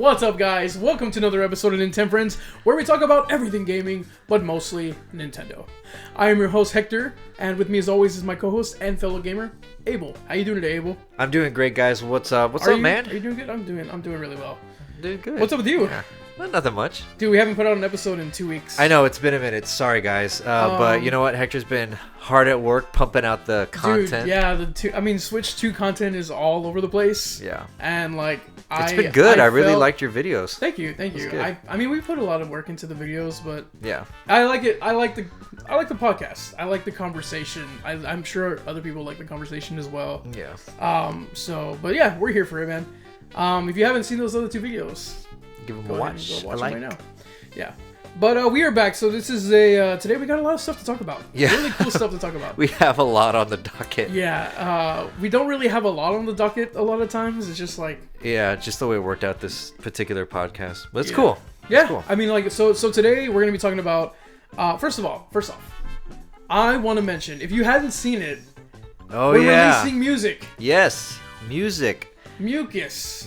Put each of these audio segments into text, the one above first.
What's up, guys? Welcome to another episode of Nintendo Friends, where we talk about everything gaming, but mostly Nintendo. I am your host, Hector, and with me as always is my co-host and fellow gamer, Abel. How you doing today, Abel? I'm doing great, guys. What's up, man? Are you doing good? I'm doing really well. Doing good. What's up with you? Yeah. Well, nothing much. Dude, we haven't put out an episode in 2 weeks. I know, it's been a minute. Sorry, guys. But you know what? Hector's been hard at work pumping out the content. Dude, yeah, Switch 2 content is all over the place. Yeah. And it's been good. I really liked your videos. Thank you. I mean, we put a lot of work into the videos, but yeah, I like it. I like the podcast. I like the conversation. I'm sure other people like the conversation as well. Yeah. But yeah, we're here for it, man. If you haven't seen those other 2 videos, give them a watch. Go watch them right now. Yeah. But we are back, so this is today we got a lot of stuff to talk about. Yeah. Really cool stuff to talk about. We have a lot on the docket. Yeah, we don't really have a lot on the docket a lot of times. It's just like... Yeah, just the way it worked out this particular podcast. But it's cool. Yeah, it's cool. I mean, so today we're going to be talking about... First off, I want to mention, if you hadn't seen it, we're releasing music. Yes, music. Music. Yes.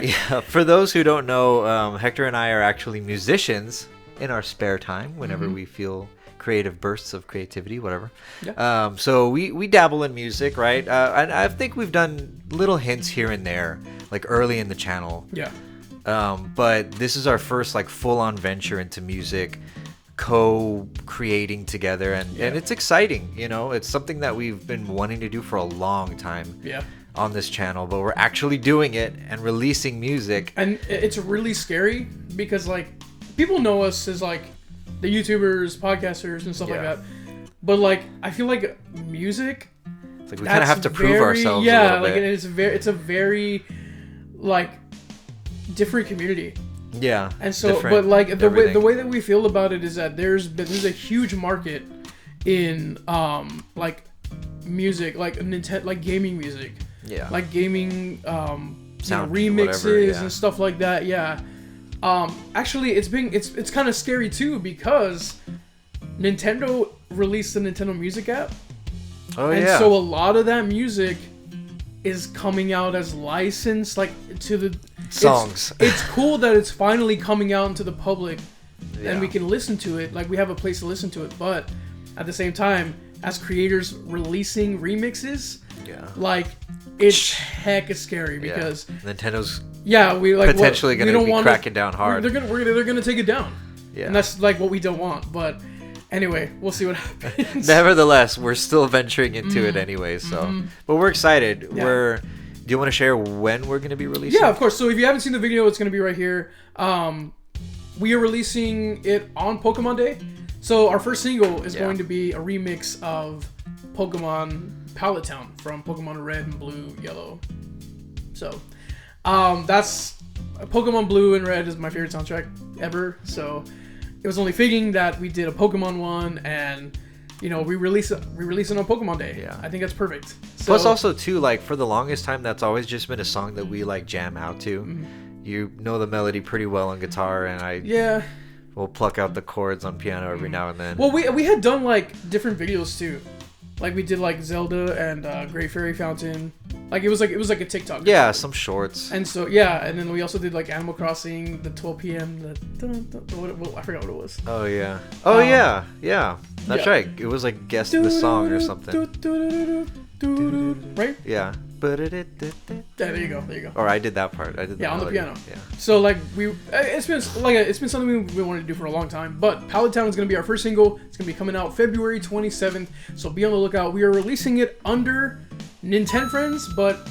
Yeah, for those who don't know, Hector and I are actually musicians in our spare time whenever we feel creative bursts of creativity, whatever. Yeah. So we dabble in music, right? And I think we've done little hints here and there, like early in the channel. Yeah. But this is our first like full-on venture into music, co-creating together, and it's exciting. You know, it's something that we've been wanting to do for a long time. Yeah. On this channel, but we're actually doing it and releasing music. And it's really scary because like people know us as like the YouTubers, podcasters, and stuff like that. But like I feel like music, it's like we kind of have to prove ourselves. Yeah, a little bit. it's a very like different community. Yeah. And so, but like the way that we feel about it is that there's a huge market in like music, like Nintendo, like gaming music. Yeah. Like gaming sound remixes and stuff like that. Yeah. Actually it's kind of scary too because Nintendo released the Nintendo Music app. Oh and so a lot of that music is coming out as licensed like to the songs. It's cool that it's finally coming out into the public and we can listen to it. Like we have a place to listen to it, but at the same time as creators releasing remixes, like it's hecka scary because Nintendo's we like potentially going to be cracking down hard. They're gonna take it down. Yeah, and that's like what we don't want. But anyway, we'll see what happens. Nevertheless, we're still venturing into it anyway. So, but we're excited. Yeah. Do you want to share when we're going to be releasing? Yeah, of course. So if you haven't seen the video, it's going to be right here. We are releasing it on Pokemon Day. So our first single is going to be a remix of Pokemon Pallet Town from Pokemon Red and Blue, Yellow. So that's Pokemon Blue and Red is my favorite soundtrack ever. So it was only fitting that we did a Pokemon one and we release it on Pokemon Day. Yeah, I think that's perfect. So, plus also too, like for the longest time that's always just been a song that we like jam out to. You know the melody pretty well on guitar, and we'll pluck out the chords on piano every now and then. Well, we had done like different videos too. Like we did like Zelda and Great Fairy Fountain. Like it was like a TikTok. Yeah, some shorts. And so and then we also did like Animal Crossing, the 12 p.m. I forgot what it was. Oh yeah. Yeah. That's right. It was like guess the song or something. Right? Yeah. There you go. Or I did that part. I did on the piano. Yeah. So like it's been something we wanted to do for a long time. But Pallet Town is going to be our first single. It's going to be coming out February 27th. So be on the lookout. We are releasing it under Nintendo Friends, but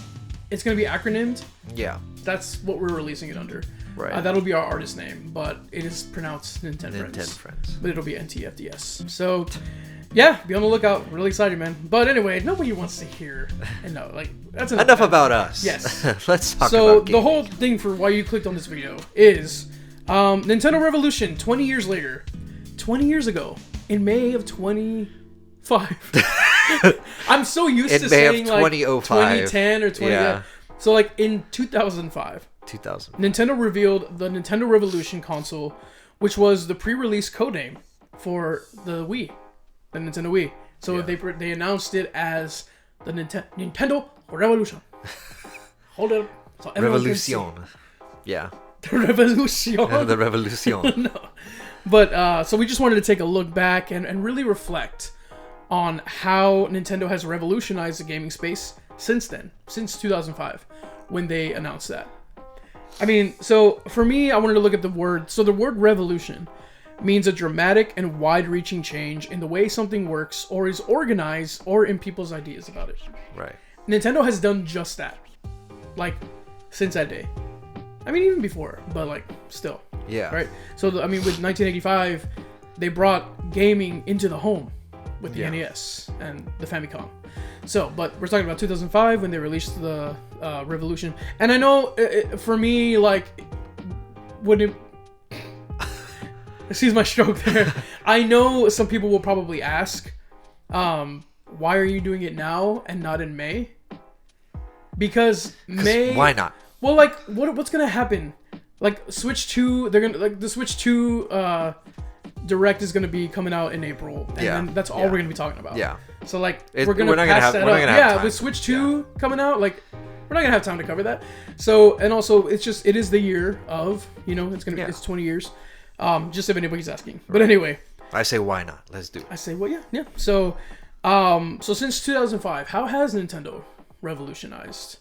it's going to be acronymed. Yeah. That's what we're releasing it under. Right. That'll be our artist name, but it is pronounced Nintendo Friends. But it'll be NTFDS. So. Yeah, be on the lookout. Really excited, man. But anyway, nobody wants to hear. And no, like that's enough about us. Yes. Let's talk about So gaming. The whole thing for why you clicked on this video is Nintendo Revolution. 20 years later, 20 years ago, in May of 25. I'm so used to saying like 2010 or 20. Yeah. So like in 2005. 2000. Nintendo revealed the Nintendo Revolution console, which was the pre-release codename for the Wii. The Nintendo Wii. So they announced it as the Nintendo Revolution. Hold it up. So Revolution. Yeah. The Revolution. The Revolution. No. But, so we just wanted to take a look back and really reflect on how Nintendo has revolutionized the gaming space since then, since 2005, when they announced that. I mean, so for me, I wanted to look at the word. So the word revolution means a dramatic and wide-reaching change in the way something works or is organized or in people's ideas about it. Right. Nintendo has done just that. Like, since that day. I mean, even before, but like, still. Yeah. Right? So, I mean, with 1985, they brought gaming into the home with the NES and the Famicom. So, but we're talking about 2005 when they released the Revolution. And I know, for me, like, when it... Excuse my stroke there. I know some people will probably ask, why are you doing it now and not in May? Because May... Why not? Well, like, what's gonna happen? Like, Switch 2, they're gonna... Like, the Switch 2 Direct is gonna be coming out in April. And then that's all we're gonna be talking about. Yeah. So, like, we're not gonna have time. with Switch 2 coming out, like... We're not gonna have time to cover that. So, and also, it is the year of, it's 20 years. Just if anybody's asking. But anyway. I say, why not? Let's do it. I say, well, yeah. So, so since 2005, how has Nintendo revolutionized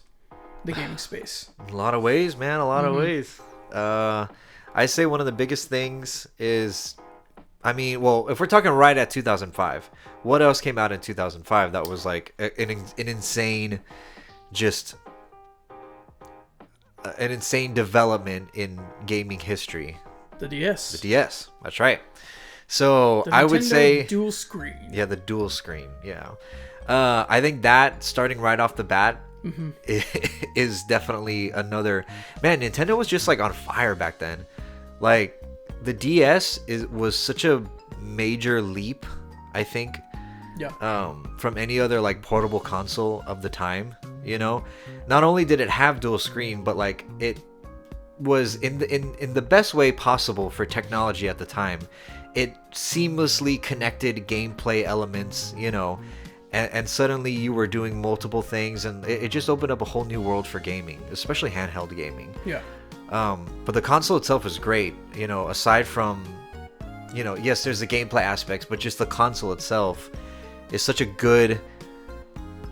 the gaming space? A lot of ways, man. A lot of ways. I say one of the biggest things is, I mean, well, if we're talking right at 2005, what else came out in 2005 that was like an insane, an insane development in gaming history? The DS. The DS. That's right. So The I would Nintendo say dual screen. Yeah, the dual screen. Yeah. I think that starting right off the bat is definitely another. Man, Nintendo was just like on fire back then. Like the DS was such a major leap, I think. Yeah. From any other like portable console of the time, Not only did it have dual screen, but like it was in the best way possible for technology at the time. It seamlessly connected gameplay elements, and suddenly you were doing multiple things, and it just opened up a whole new world for gaming, especially handheld gaming. Yeah. But the console itself is great, aside from, yes, there's the gameplay aspects, but just the console itself is such a good,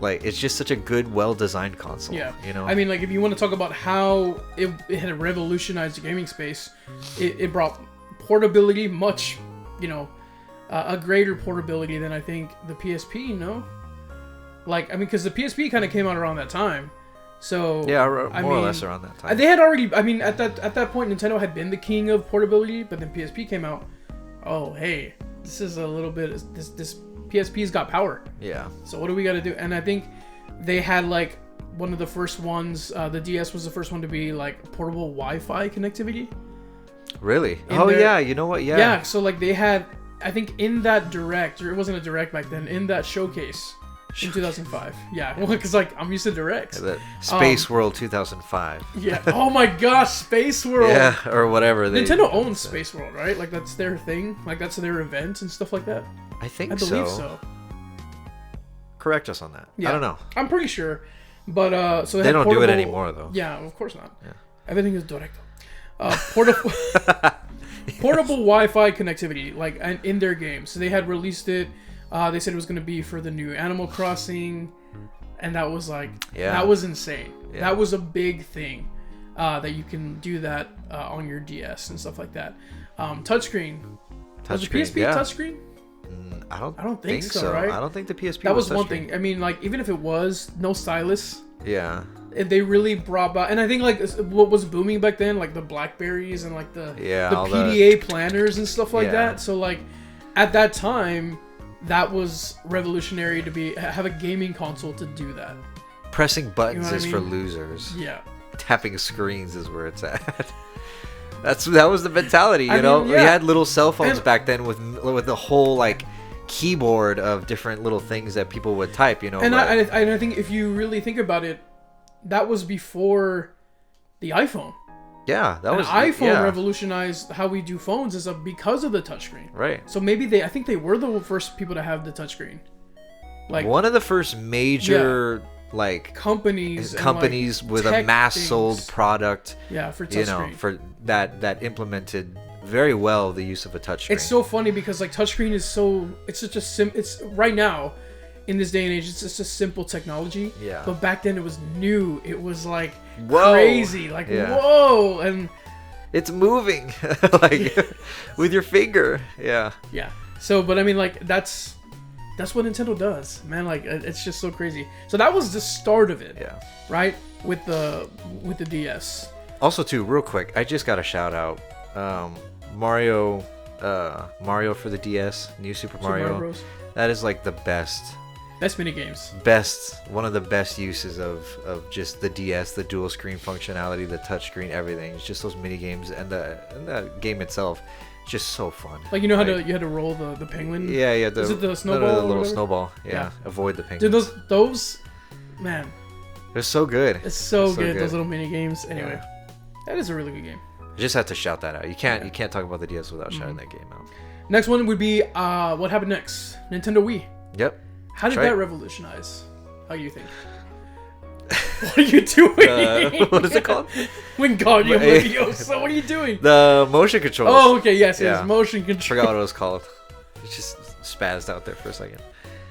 it's just such a good, well-designed console. Yeah. I mean, like, if you want to talk about how it had revolutionized the gaming space, it brought portability much, a greater portability than I think the PSP, Like, I mean, because the PSP kind of came out around that time. So yeah, more or less around that time. They had already, I mean, at that point, Nintendo had been the king of portability, but then PSP came out. Oh, hey, this is a little bit, this PSP's got power. Yeah. So what do we got to do? And I think they had like one of the first ones. The DS was the first one to be like portable Wi-Fi connectivity. Really? Yeah. You know what? Yeah. Yeah. So like they had, I think in that direct, or it wasn't a direct back then, in that showcase in 2005. Yeah. Well, because like I'm used to directs. The Space World 2005. Yeah. Oh my gosh, Space World. Yeah, or whatever. Nintendo owns Space World, right? Like that's their thing. Like that's their event and stuff like that. I believe so. Correct us on that. Yeah. I don't know. I'm pretty sure. But so they don't do it anymore though. Yeah, of course not. Yeah. Everything is directo. Portable Wi-Fi connectivity, like in their games. So they had released it. They said it was going to be for the new Animal Crossing, and that was like that was insane. Yeah. That was a big thing that you can do that on your DS and stuff like that. Touchscreen. Was the PSP touchscreen? I don't think so. Right? I don't think the PSP. That was one thing. I mean, like even if it was no stylus. Yeah. They really brought back, and I think like what was booming back then, like the Blackberries and like the PDA planners and stuff like that. So like at that time, that was revolutionary to have a gaming console to do that. Pressing buttons is for losers. Yeah. Tapping screens is where it's at. That was the mentality, you know. We had little cell phones back then with the whole like keyboard of different little things that people would type, you know. And I think if you really think about it, that was before the iPhone. Yeah, that was iPhone revolutionized how we do phones because of the touchscreen. Right. So maybe I think they were the first people to have the touchscreen. Like one of the first major like companies with a mass sold product. Yeah, for touchscreen. For that implemented very well the use of a touchscreen. It's so funny because like touchscreen is it's such a it's right now in this day and age it's just a simple technology. Yeah. But back then it was new. It was like whoa. Crazy. Like whoa, and it's moving like with your finger. Yeah. Yeah. So, but I mean, like that's what Nintendo does, man. Like it's just so crazy. So that was the start of it. Yeah. Right, with the DS. Also, too, real quick, I just got a shout out. Mario for the DS, New Super Mario Bros. That is like the best mini games. One of the best uses of just the DS, the dual screen functionality, the touch screen, everything. It's just those mini games and the game itself. Just so fun. Like you had to roll the penguin. Yeah. Is it the snowball? No, the little snowball. Yeah. Avoid the penguin. Dude, those, man. They're so good. It's so good. Those little mini games. Anyway, that is a really good game. You just have to shout that out. You can't talk about the DS without shouting that game out. Next one would be what happened next? Nintendo Wii. Yep. How did that revolutionize? How do you think? What are you doing? What is it called? Wingardium Leviosa. What are you doing? The motion controls. Oh, okay. Yes, motion control. Forgot what it was called. It just spazzed out there for a second.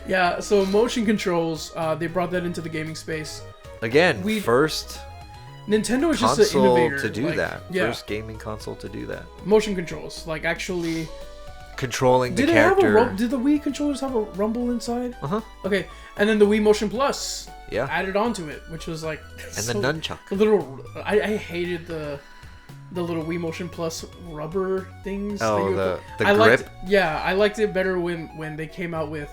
Yeah. So motion controls. They brought that into the gaming space. Again, first. Nintendo is just an innovator to do that. Yeah. First gaming console to do that. Motion controls, like actually controlling the character. Did the Wii controllers have a rumble inside? Okay, and then the Wii Motion Plus added onto it, which was like and the nunchuck. I hated the little Wii Motion Plus rubber things. Oh, the grip. I liked it better when they came out with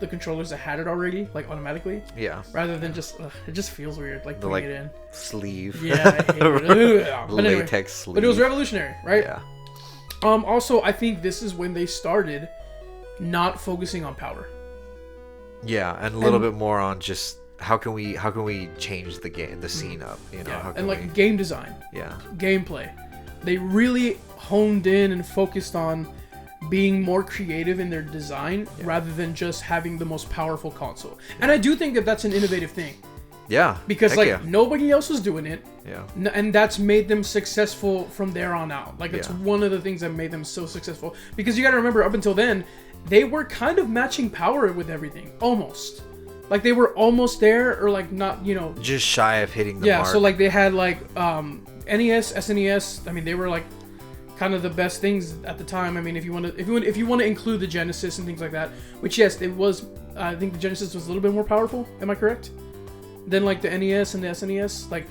the controllers that had it already, like automatically. Yeah. Rather than just, it just feels weird, like putting it in. Sleeve. Yeah, I hate it. But anyway, latex sleeve. But it was revolutionary, right? Yeah. Also, I think this is when they started not focusing on power. Yeah, and a little bit more on just how can we change the scene up, you know? How can and game design. Yeah. Gameplay. They really honed in and focused on being more creative in their design rather than just having the most powerful console. And I do think that that's an innovative thing. Yeah. Because nobody else was doing it. Yeah. And that's made them successful from there on out. Like it's one of the things that made them so successful. Because you got to remember, up until then, they were kind of matching power with everything, almost. Like they were almost there, or like not, just shy of hitting the mark. So like they had like NES, SNES. I mean, they were like kind of the best things at the time. I mean, if you want to include the Genesis and things like that, which yes, it was. I think the Genesis was a little bit more powerful. Am I correct? Than like the NES and the SNES, like.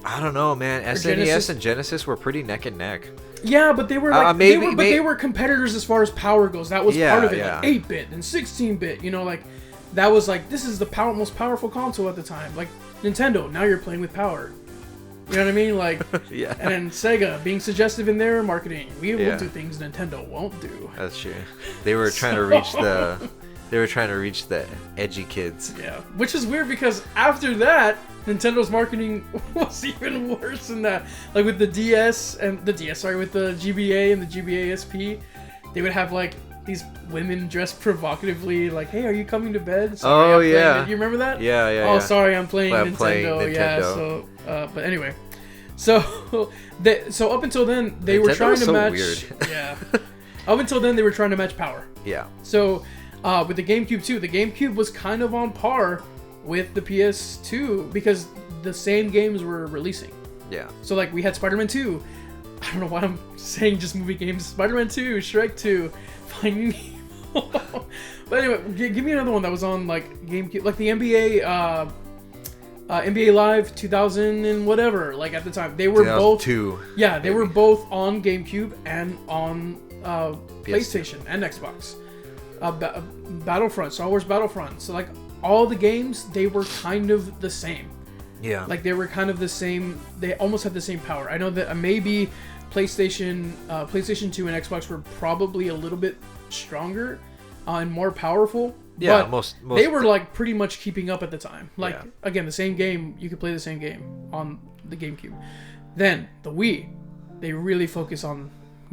I don't know, man. SNES and Genesis were pretty neck and neck. Yeah, but they were like they were competitors as far as power goes. That was part of it. Like 8-bit and 16-bit. Like that was like this is the most powerful console at the time. Like Nintendo, now you're playing with power. You know what I mean? Like, yeah. And then Sega being suggestive in their marketing. We will do things Nintendo won't do. That's true. They were trying to reach the. They were trying to reach the edgy kids. Yeah, which is weird because after that, Nintendo's marketing was even worse than that. Like with the DS with the GBA and the GBA SP, they would have like these women dressed provocatively, like, "Hey, are you coming to bed?" Sorry, you remember that? Yeah. Oh, sorry, I'm playing Nintendo. Yeah. So, but anyway, so up until then they were trying to match. Weird. Yeah. Up until then they were trying to match power. Yeah. So. With the GameCube too, the GameCube was kind of on par with the PS2 because the same games were releasing. Yeah. So like we had Spider-Man 2. I don't know why I'm saying just movie games. Spider-Man 2, Shrek 2, Finding Nemo. But anyway, give me another one that was on like GameCube, like the NBA Live 2000 and whatever. Like at the time, they were both. Yeah, they were both on GameCube and on PlayStation and Xbox. Battlefront, Star Wars Battlefront. So like all the games, they were kind of the same. Yeah. Like they were kind of the same. They almost had the same power. I know that maybe PlayStation 2 and Xbox were probably a little bit stronger and more powerful. Yeah, but most they were like pretty much keeping up at the time. Like again, the same game, you could play the same game on the GameCube. Then the Wii, they really focus on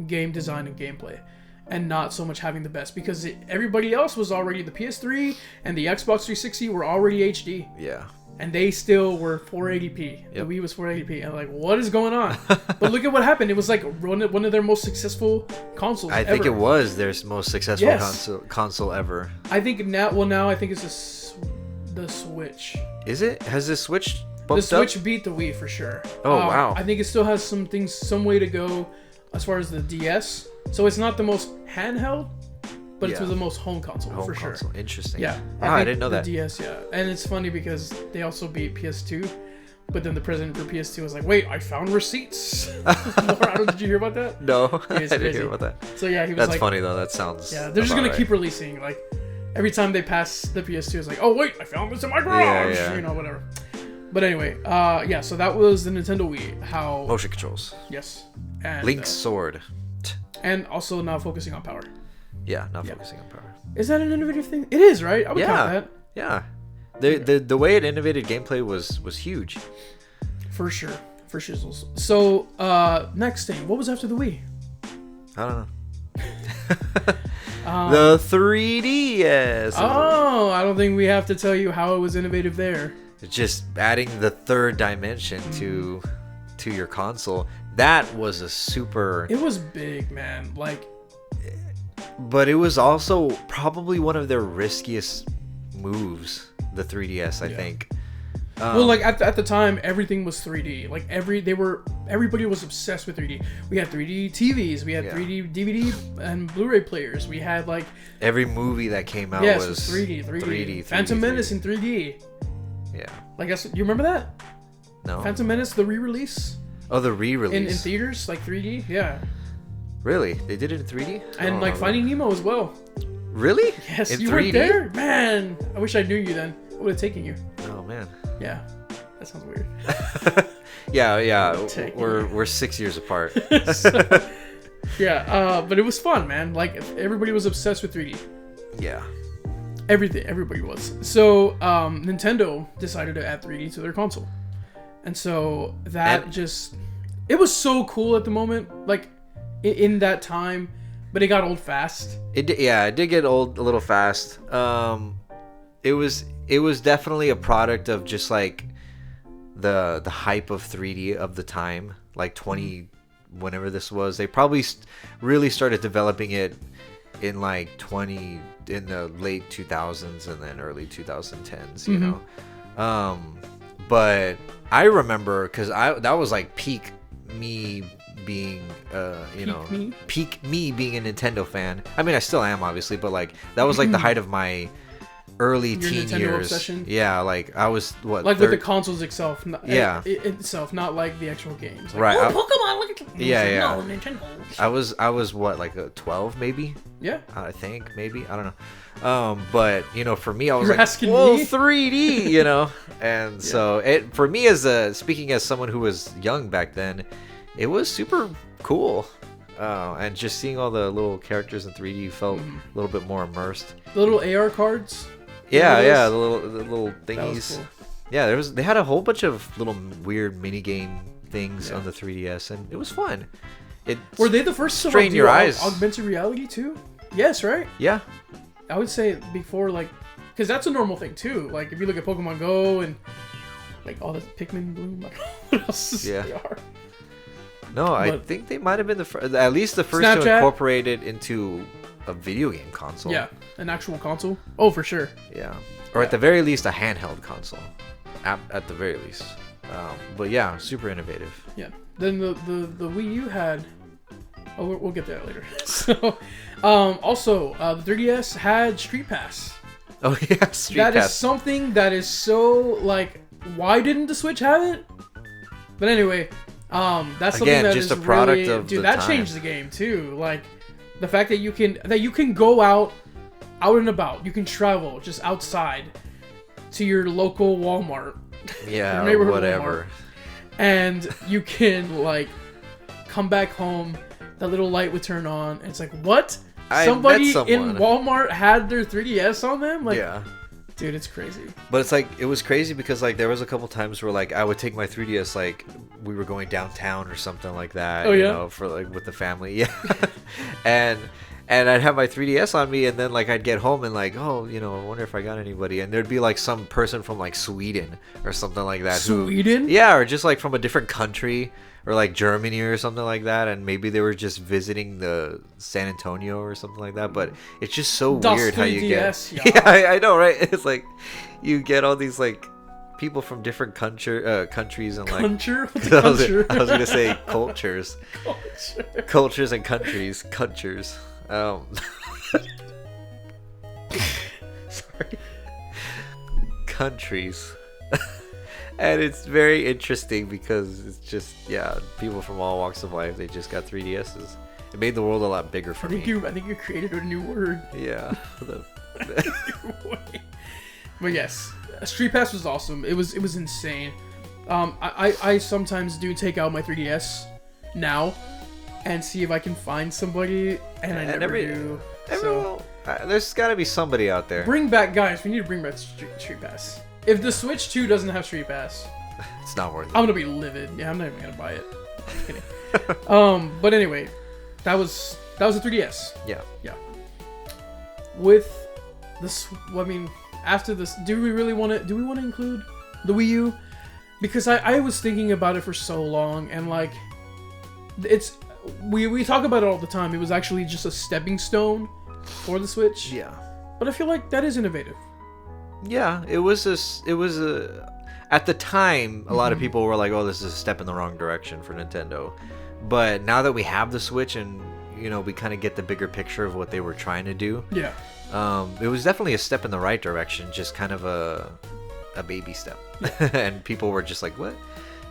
game design and gameplay. And not so much having the best because everybody else was already the PS3 and the Xbox 360 were already HD. Yeah. and they still were 480p. Yep. The Wii was 480p. And like, what is going on? But look at what happened. It was like one of their most successful consoles I think it was their most successful console ever. I think now I think it's the Switch. Is it? Has the Switch bumped The Switch up? beat the Wii for sure. Oh, wow. I think it still has some way to go as far as the DS. So it's not the most handheld, but it's the most home console for sure. Interesting. Yeah. I didn't know that. DS, yeah. And it's funny because they also beat PS2, but then the president for PS2 was like, "Wait, I found receipts." Did you hear about that? No, I didn't hear about that. So yeah, he was That's like, funny though. That sounds. Yeah, they're just gonna keep releasing like every time they pass the PS2. It's like, "Oh wait, I found this in my garage." Yeah. You know, whatever. But anyway, yeah. So that was the Nintendo Wii. How motion controls. Yes. And, Link's sword. And also not focusing on power. Yeah, not focusing on power. Is that an innovative thing? It is, right? I would count that. Yeah. The way it innovated gameplay was huge. For sure. For shizzles. So, next thing. What was after the Wii? I don't know. The 3DS. Oh, I don't think we have to tell you how it was innovative there. Just adding the third dimension to your console. That was a super... It was big, man. Like... But it was also probably one of their riskiest moves, the 3DS, I think. Well, like at the time, everything was 3D. Like everybody was obsessed with 3D. We had 3D TVs, we had 3D DVD and Blu-ray players. We had like every movie that came out was 3D. Phantom Menace in 3D. Yeah. Like you remember that? No. Phantom Menace, the re-release. Oh, the re-release in theaters, like 3D. Yeah. Really? They did it in 3D? And like Finding Nemo as well. Really? Yes, in you 3D? were there, man. I wish I knew you then. I would have taken you. Oh man. Yeah, that sounds weird. yeah. We're 6 years apart. But it was fun, man. Like everybody was obsessed with 3D. Yeah. Everybody was. So Nintendo decided to add 3D to their console, and so it was so cool at the moment, like in that time, but it got old fast. It did get old a little fast. It was definitely a product of just like the hype of 3D of the time, like whenever this was. They probably really started developing it in in the late 2000s and then early 2010s, you know. But I remember because that was like peak me being peak me being a Nintendo fan. I mean, I still am obviously, but like that was like the height of my early teen Nintendo years. obsession? Yeah, like I was with the consoles itself. Itself, not like the actual games. Like, right. Pokemon, look at Yeah. No, Nintendo. I was what, like a 12 maybe? Yeah. I think maybe, I don't know. But you know, for me, I was You're like, asking whoa, me? 3D, you know. And so it for me speaking as someone who was young back then, it was super cool. And just seeing all the little characters in 3D felt a little bit more immersed. The little AR cards. Yeah, the little thingies. That was cool. Yeah, they had a whole bunch of little weird mini game things on the 3DS, and it was fun. Were they the first to strain your eyes? Augmented reality too? Yes, right? Yeah. I would say before, like, because that's a normal thing too. Like if you look at Pokemon Go and like all the Pikmin Bloom, like, what else they are. No, I think they might have been at least the first Snapchat? to incorporate it into a video game console. Yeah, an actual console. Oh, for sure. Yeah, or at the very least, a handheld console. At the very least. But yeah, super innovative. Yeah. Then the Wii U had. Oh, we'll get there later. So, also the 3DS had Street Pass. Oh yeah, Street Pass. That is something that is so like. Why didn't the Switch have it? But anyway. That's something Again, that just is a product really, of dude. the That time. changed the game too. Like the fact that you can go out and about. You can travel just outside to your local Walmart. Yeah, your neighborhood whatever. Walmart, and you can like come back home. That little light would turn on. And it's like, what? Somebody in Walmart had their 3DS on them. Like, yeah. Dude, it's crazy. But it's like, it was crazy because like there was a couple times where like I would take my 3DS, like we were going downtown or something like that. Oh, you yeah? know, for like with the family. Yeah. and And I'd have my 3DS on me, and then like I'd get home and like, oh, I wonder if I got anybody. And there'd be like some person from like Sweden or something like that. Sweden? Yeah, or just like from a different country, or like Germany or something like that. And maybe they were just visiting the San Antonio or something like that. But it's just so weird how you get. Yeah, I know, right? It's like you get all these like people from different countries and like What's a culture? I was gonna say cultures. Cultures and countries. Sorry. Countries. And it's very interesting because it's just people from all walks of life. They just got 3DSs. It made the world a lot bigger for me. I think you created a new word. Yeah. But yes, Street Pass was awesome. It was insane. I sometimes do take out my 3DS now and see if I can find somebody, and I never do. There's got to be somebody out there. Bring back, guys. We need to bring back Street Pass. If the Switch 2 doesn't have Street Pass, it's not worth it. I'm gonna be livid. Yeah, I'm not even gonna buy it. Just kidding. But anyway, that was a 3DS. Yeah. With this, after this, do we want to include the Wii U? Because I was thinking about it for so long, and like, we talk about it all the time. It was actually just a stepping stone for the Switch. Yeah. But I feel like that is innovative. Yeah, it was at the time, a lot of people were like, oh, this is a step in the wrong direction for Nintendo. But now that we have the Switch and, we kind of get the bigger picture of what they were trying to do. Yeah. It was definitely a step in the right direction, just kind of a baby step. And people were just like, what?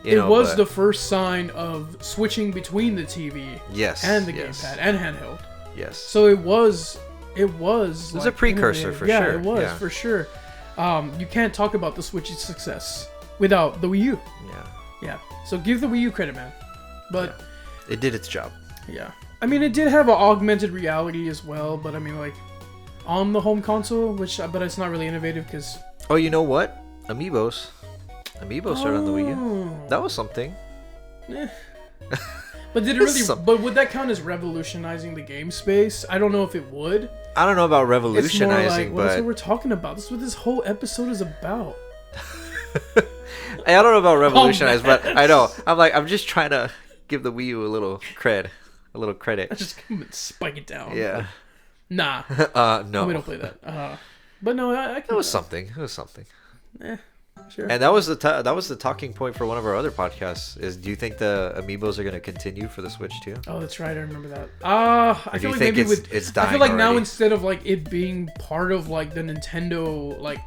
It was the first sign of switching between the TV and the gamepad and handheld. Yes. So it was a precursor for sure. Yeah, it was for sure. You can't talk about the Switch's success without the Wii U. Yeah. So give the Wii U credit, man. But it did its job. Yeah. It did have an augmented reality as well, but on the home console, but it's not really innovative because. Oh, you know what? Amiibos started on the Wii U. That was something. But did it really? But would that count as revolutionizing the game space? I don't know if it would. I don't know about revolutionizing, it's more like, but that's what we're talking about. This is what this whole episode is about. I don't know about revolutionize, but I know. I'm just trying to give the Wii U a little credit. I just come and spike it down. Yeah. Nah. No. We don't play that. But no, I can. It was something. Sure. And that was the talking point for one of our other podcasts. Is do you think the Amiibos are going to continue for the Switch too? Oh, that's right. I remember that. I feel like maybe it's dying. I feel like already? Now instead of like it being part of like the Nintendo, like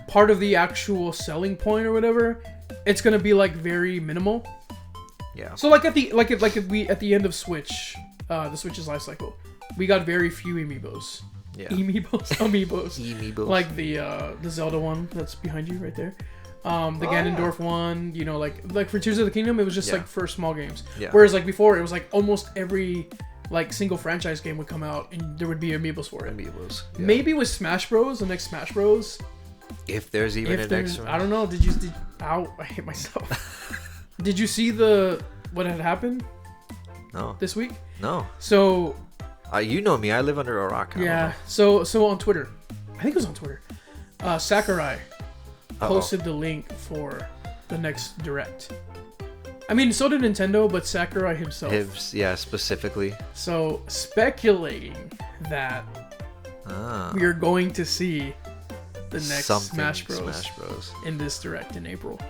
part of the actual selling point or whatever, it's gonna be like very minimal. Yeah. So like at the end of Switch, the Switch's life cycle, we got very few Amiibos. Yeah. Amiibos. Like the Zelda one that's behind you right there. The Ganondorf one, like for Tears of the Kingdom, it was just like for small games. Yeah. Whereas like before, it was like almost every like single franchise game would come out and there would be Amiibos for it. Yeah. Maybe with Smash Bros, the next Smash Bros. If there's even a next one. I don't know. Ow, I hit myself. Did you see what had happened? No. This week? No. So. You know me. I live under a rock. Yeah. So on Twitter, I think it was on Twitter. Sakurai posted the link for the next Direct. So did Nintendo, but Sakurai himself. Specifically. So speculating that we are going to see the next Smash Bros. In this Direct in April.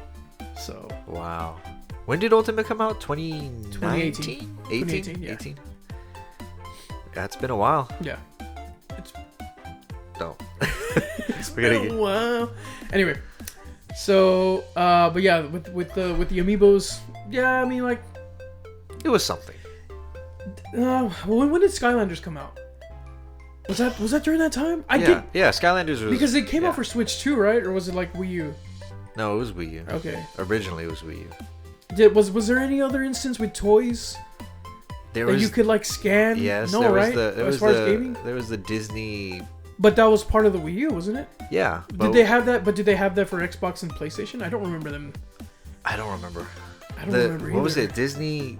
So. Wow. When did Ultimate come out? 2018? 2018, yeah. 18? Yeah, it's been a while. Yeah. It's been a while. Anyway, so but yeah, with the Amiibos, it was something. When did Skylanders come out? Was that during that time? Yeah, Skylanders was because it came out for Switch too, right? Or was it like Wii U? No, it was Wii U. Okay. Originally, it was Wii U. Was there any other instance with toys? You could like scan. Yes, no, there was right? as gaming, there was the Disney. But that was part of the Wii U, wasn't it? Yeah. Did they have that? But did they have that for Xbox and PlayStation? I don't remember them. I don't remember. What was it? Disney.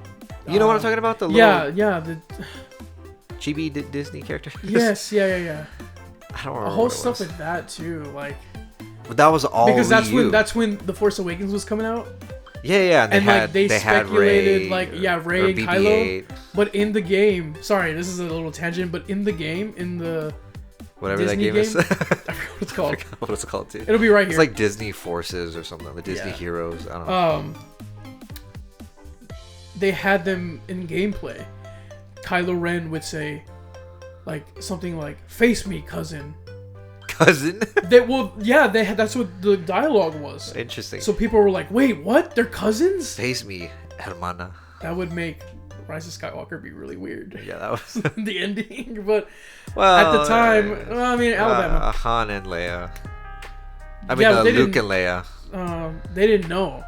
You know what I'm talking about? The the chibi Disney character. Yes, yeah. I don't remember. A whole stuff like that too, like. But that was all because Wii U. that's when The Force Awakens was coming out. Yeah, and they speculated had Rey and Kylo. But in the game, sorry, this is a little tangent, but in the game, in the whatever Disney that game is, I forgot what it's called. I forgot what it's called too. It'll be right here. It's like Disney Forces or something. The Disney Heroes. I don't know. They had them in gameplay. Kylo Ren would say, like something like "Face me, cousin." Cousin? That's what the dialogue was. Interesting. So people were like, "Wait, what? They're cousins?" Face me, hermana. That would make Rise of Skywalker be really weird. Yeah, that was the ending. But at the time, Alabama. Han and Leia. Luke and Leia. They didn't know.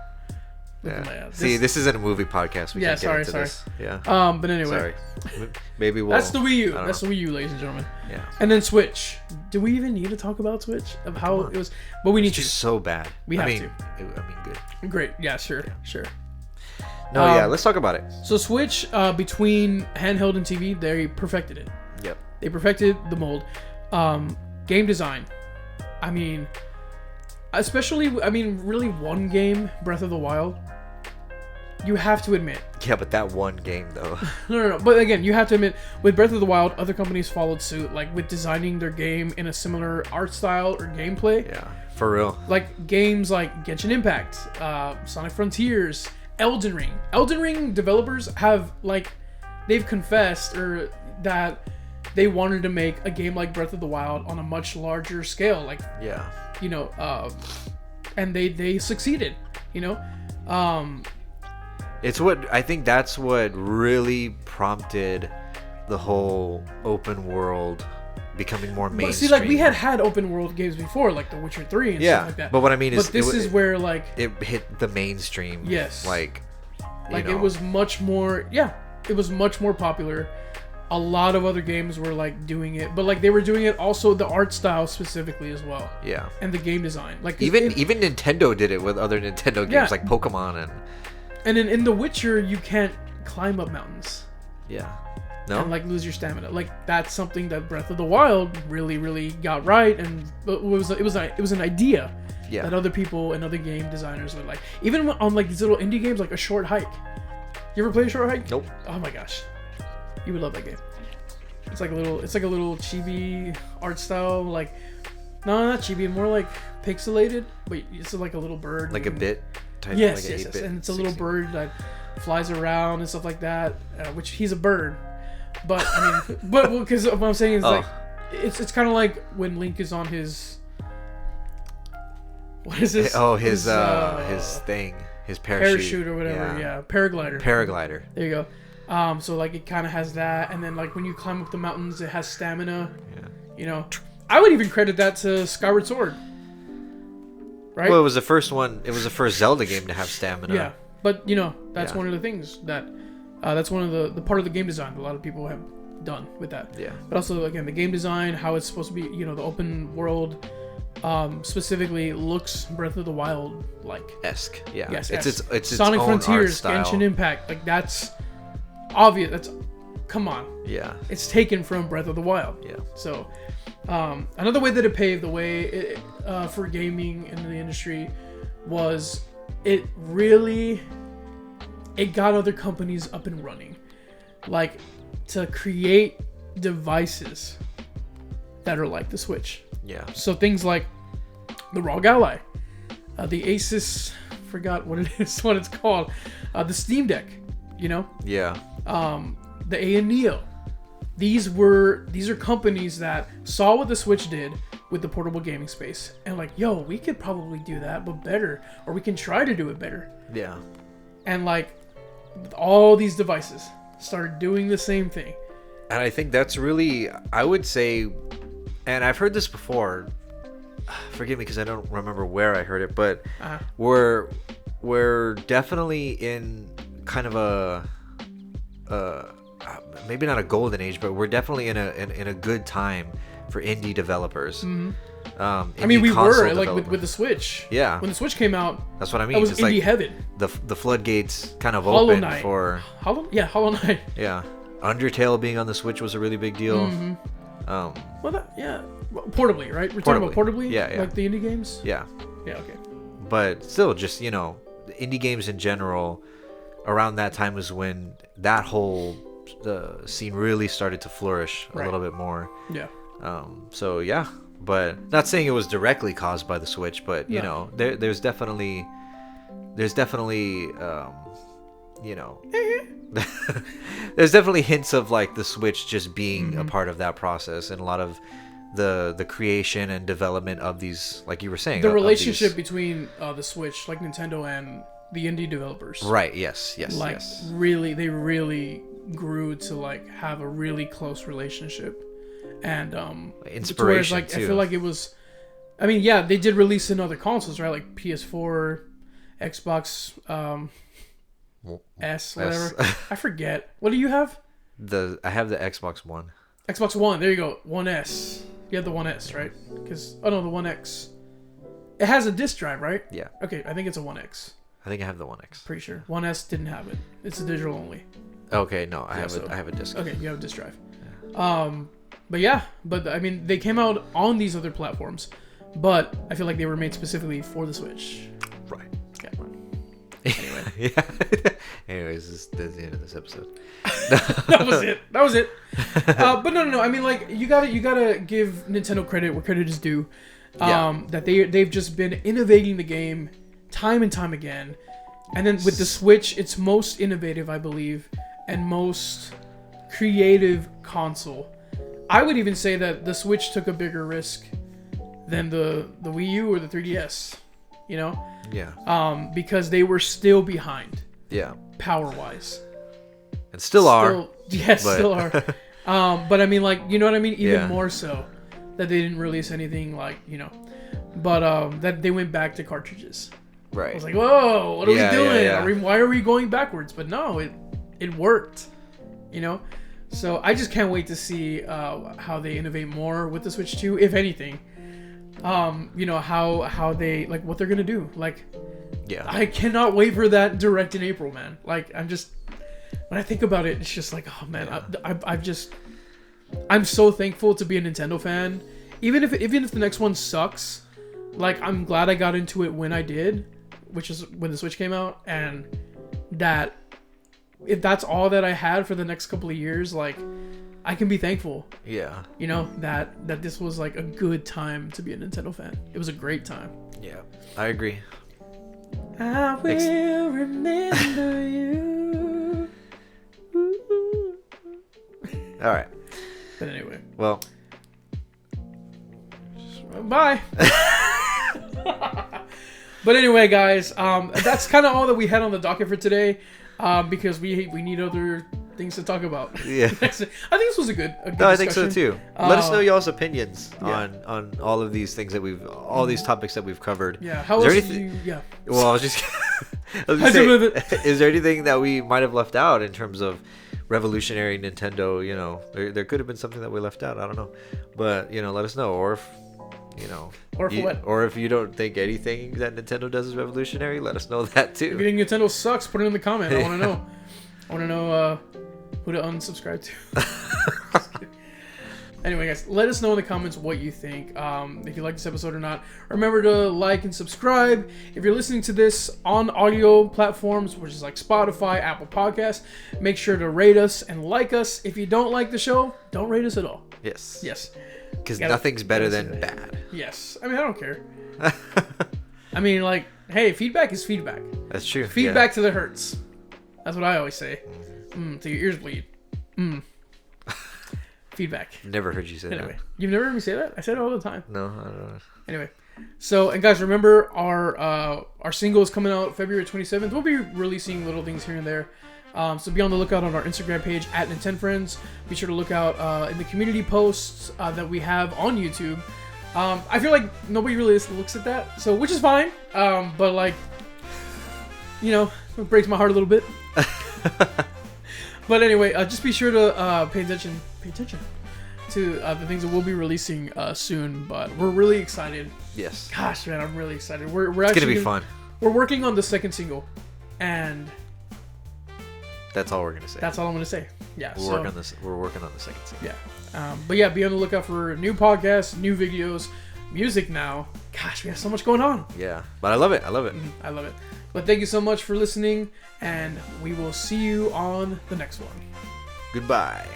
Yeah. This isn't a movie podcast. We can't get into this. Yeah. But anyway. Sorry. Maybe we'll. That's the Wii U. That's the Wii U, ladies and gentlemen. Yeah. And then Switch. Do we even need to talk about Switch? Of how it was? But we need to. It's just so bad. We have to. Good. Great. Yeah. Sure. No. Let's talk about it. So Switch, between handheld and TV, they perfected it. Yep. They perfected the mold. Game design. I mean, really one game, Breath of the Wild. You have to admit. Yeah, but that one game though. No. But again, you have to admit, with Breath of the Wild, other companies followed suit, like with designing their game in a similar art style or gameplay. Yeah, for real. Like games like Genshin Impact, Sonic Frontiers, Elden Ring. Elden Ring developers they've confessed that they wanted to make a game like Breath of the Wild on a much larger scale. Like, yeah, and they succeeded. It's what I think that's what really prompted the whole open world becoming more mainstream. But see, we had open world games before, like The Witcher 3 and stuff like that. But what I mean is, this is where it hit the mainstream. Yes, it was much more. Yeah, it was much more popular. A lot of other games were doing it, but they were doing it also the art style specifically as well. Yeah, and the game design. Even Nintendo did it with other Nintendo games like Pokemon and in The Witcher you can't climb up mountains. Yeah. No. And lose your stamina. That's something that Breath of the Wild really, really got right, and it was an idea that other people and other game designers would like. Even on these little indie games, like A Short Hike. You ever play A Short Hike? Nope. Oh my gosh, you would love that game. It's like a little chibi art style, no, not chibi, more like pixelated. But it's like a little bird. Like a bit type. Yes, and it's a little bird that flies around and stuff like that. Which he's a bird. But because what I'm saying is it's kind of like when Link is on his, what is this? Oh, his thing, his parachute or whatever. Yeah, paraglider. There you go. So it kind of has that, and then when you climb up the mountains, it has stamina. Yeah. I would even credit that to Skyward Sword. Right. Well, it was the first one. It was the first Zelda game to have stamina. Yeah, but that's one of the things that. That's one of the part of the game design that a lot of people have done with that. Yeah. But also, again, the game design, how it's supposed to be, the open world, specifically looks Breath of the Wild esque. Yeah. Yes. It's Sonic its own Frontiers, art style. Genshin Impact, that's obvious. That's come on. Yeah. It's taken from Breath of the Wild. Yeah. So, another way that it paved the way for gaming in the industry was it got other companies up and running, to create devices that are like the Switch. Yeah. So things like the ROG Ally, the Asus, forgot what it's called, the Steam Deck, Yeah. The AN Neo. These are companies that saw what the Switch did with the portable gaming space and we could probably do that but better, or we can try to do it better. Yeah. And all these devices started doing the same thing. And I think that's really, I would say, and I've heard this before, forgive me because I don't remember where I heard it, but we're definitely in kind of a maybe not a golden age, but we're definitely in a good time for indie developers. Mm-hmm. We were with the Switch. Yeah. When the Switch came out, that's what I mean. It was indie heaven. The floodgates kind of Hollow opened Knight. for Hollow Knight. Yeah. Undertale being on the Switch was a really big deal. Portably, right? We're talking about portably? Yeah. Like the indie games? Yeah. Yeah, okay. But still, just, the indie games in general, around that time was when that whole scene really started to flourish a little bit more. Yeah. So, yeah. But not saying it was directly caused by the Switch, but, there's definitely there's definitely hints of like the Switch just being a part of that process, and a lot of the creation and development of these, like you were saying, the relationship between the Switch, like Nintendo and the indie developers. Right. Yes. Like really, they really grew to like have a really close relationship, and inspiration like, too. I feel like it was. I mean, yeah, they did release in other consoles, right? Like PS4, Xbox S, whatever. I forget. What do you have? I have the Xbox One. Xbox One. There you go. One S. You have the One S, right? The One X. It has a disc drive, right? Yeah. Okay, I think it's a One X. I think I have the One X. Pretty sure. One S didn't have it. It's a digital only. Okay, no, I have a disc. Okay, you have a disc drive. Yeah. But I mean, they came out on these other platforms, but I feel like they were made specifically for the Switch. Right. Yeah. Anyway. Yeah. Anyways, that's the end of this episode. That was it. But no. I mean, like, you gotta give Nintendo credit where credit is due. That they've just been innovating the game time and time again, and then with the Switch, it's most innovative, I believe, and most creative console. I would even say that the Switch took a bigger risk than the Wii U or the 3DS. Yeah. Because they were still behind. Yeah. Power-wise. And still are. Yes, still are. But I mean, like, you know what I mean? Even more so that they didn't release anything like, but that they went back to cartridges. Right. I was like, whoa, what are we doing? Yeah. Why are we going backwards? But no, it worked. So I just can't wait to see how they innovate more with the Switch 2, if anything. How they, like, what they're gonna do. Like, I cannot wait for that Direct in April, man. Like, I'm just, when I think about it, it's just like, oh man, I'm so thankful to be a Nintendo fan. Even if the next one sucks, like, I'm glad I got into it when I did, which is when the Switch came out, and that if that's all that I had for the next couple of years, like, I can be thankful. Yeah. That this was like a good time to be a Nintendo fan. It was a great time. Yeah, I agree. I will remember you. All right. But anyway. Well. Bye. But anyway, guys, that's kind of all that we had on the docket for today, because we need other things to talk about. Yeah. I think this was a good discussion. I think so too. Let us know y'all's opinions on all of these things all these topics that we've covered. Yeah. How else did you? Yeah. Well, I was just gonna say, is there anything that we might have left out in terms of revolutionary Nintendo? There could have been something that we left out. I don't know, but let us know, or if or if you don't think anything that Nintendo does is revolutionary, let us know that too. If you think Nintendo sucks, put it in the comment. I want to know. I want to know who to unsubscribe to. Anyway, guys, let us know in the comments what you think. If you like this episode or not. Remember to like and subscribe. If you're listening to this on audio platforms, which is like Spotify, Apple Podcasts, make sure to rate us and like us. If you don't like the show, don't rate us at all. Yes. Because nothing's better than bad. Yes. I mean, I don't care. I mean, like, hey, feedback is feedback. That's true. Feedback to the hurts. That's what I always say. Till your ears bleed. Feedback. Never heard you say that. Anyway, you've never heard me say that? I say it all the time. No, I don't know. Anyway, so, and guys, remember our single is coming out February 27th. We'll be releasing little things here and there. So be on the lookout on our Instagram page at @NintenFriends. Be sure to look out in the community posts that we have on YouTube. I feel like nobody really looks at that, so which is fine. But like, it breaks my heart a little bit. But anyway, just be sure to pay attention to the things that we'll be releasing soon. But we're really excited. Yes. Gosh, man, I'm really excited. We're it's actually gonna be fun. We're working on the second single, and that's all we're gonna say. That's all I'm gonna say. Yeah, we're working on the second single. Yeah, but yeah, be on the lookout for new podcasts, new videos, music now. Gosh, we have so much going on. Yeah, but I love it. I love it. I love it. But thank you so much for listening, and we will see you on the next one. Goodbye.